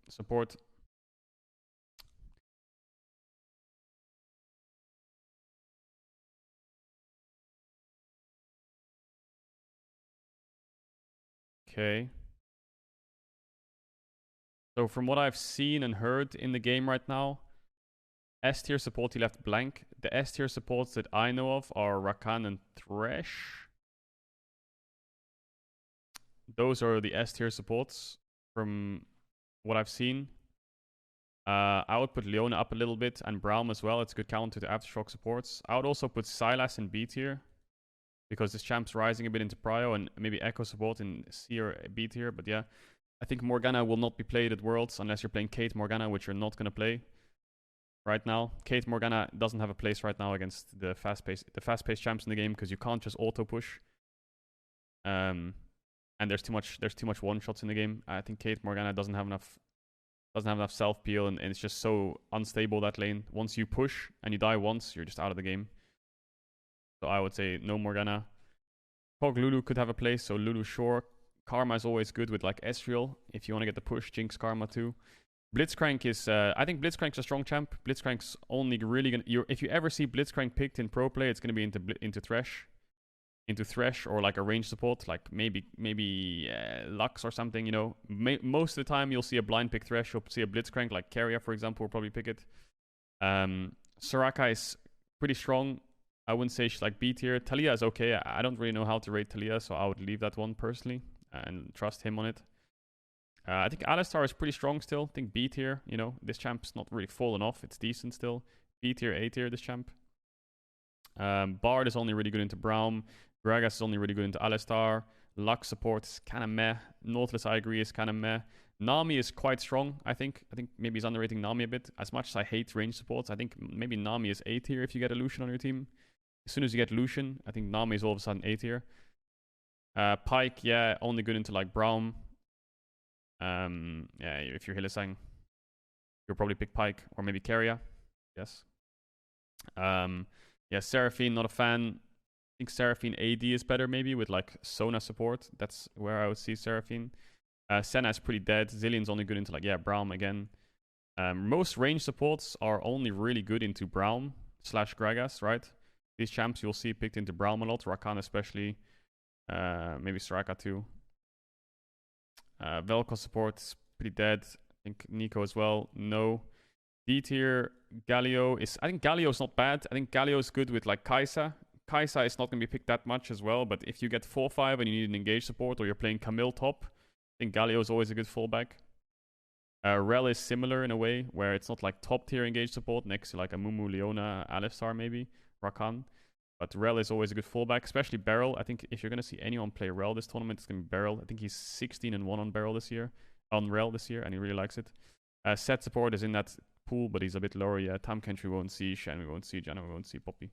support. Okay. So from what I've seen and heard in the game right now, S tier support he left blank. The S tier supports that I know of are Rakan and Thresh. Those are the S tier supports from what I've seen. I would put Leona up a little bit and Braum as well. It's a good counter to Aftershock supports. I would also put Sylas in B tier because this champ's rising a bit into Prio and maybe Echo support in C or B tier. But yeah, I think Morgana will not be played at Worlds unless you're playing Kate Morgana, which you're not going to play right now. Kate Morgana doesn't have a place right now against the fast-paced champs in the game because you can't just auto push. And there's too much one shots in the game. I think Kate Morgana doesn't have enough self peel and it's just so unstable that lane. Once you push and you die once, you're just out of the game. So I would say no Morgana. Pog Lulu could have a place, so Lulu sure. Karma is always good with like Ezreal if you want to get the push. Jinx Karma too. Blitzcrank is, I think Blitzcrank's a strong champ. Blitzcrank's only really gonna, if you ever see Blitzcrank picked in pro play, it's gonna be into Thresh or like a range support, like maybe Lux or something. You know, most of the time you'll see a blind pick Thresh. You'll see a Blitzcrank like Carrier, for example, will probably pick it. Soraka is pretty strong. I wouldn't say she's like B tier. Talia is okay. I don't really know how to rate Talia, so I would leave that one personally and trust him on it. I think Alistar is pretty strong still. I think B tier, you know, this champ's not really fallen off. It's decent still. B tier, A tier, this champ. Bard is only really good into Braum. Gragas is only really good into Alistar. Lux support is kind of meh. Nautilus, I agree, is kind of meh. Nami is quite strong, I think. I think maybe he's underrating Nami a bit. As much as I hate range supports, I think maybe Nami is A tier if you get a Lucian on your team. As soon as you get Lucian, I think Nami is all of a sudden A tier. Pyke, yeah, only good into like Braum. Yeah, if you're Hylissang, you'll probably pick Pyke or maybe Keria. Yes. Yeah, Seraphine, not a fan. I think Seraphine AD is better maybe with like Sona support. That's where I would see Seraphine. Senna is pretty dead. Zillion's only good into like, yeah, Braum again. Most range supports are only really good into Braum / Gragas, right? These champs you'll see picked into Braum a lot. Rakan especially. Maybe Soraka too. Vel'Koz support is pretty dead. I think Nico as well. No. D tier, Galio is... I think Galio is not bad. I think Galio is good with like Kai'Sa. Kai'Sa is not going to be picked that much as well, but if you get 4-5 and you need an engage support or you're playing Camille top, I think Galio is always a good fallback. Rel is similar in a way, where it's not like top tier engage support next to like a Mumu, Leona, Alistar maybe, Rakan. But Rel is always a good fallback, especially Beryl. I think if you're going to see anyone play Rel this tournament, it's going to be Beryl. I think he's 16-1 on Beryl this year, on Rel this year, and he really likes it. Set support is in that pool, but he's a bit lower. Yeah, Tam Kentree won't see, Shen we won't see, Janna we won't see, Poppy.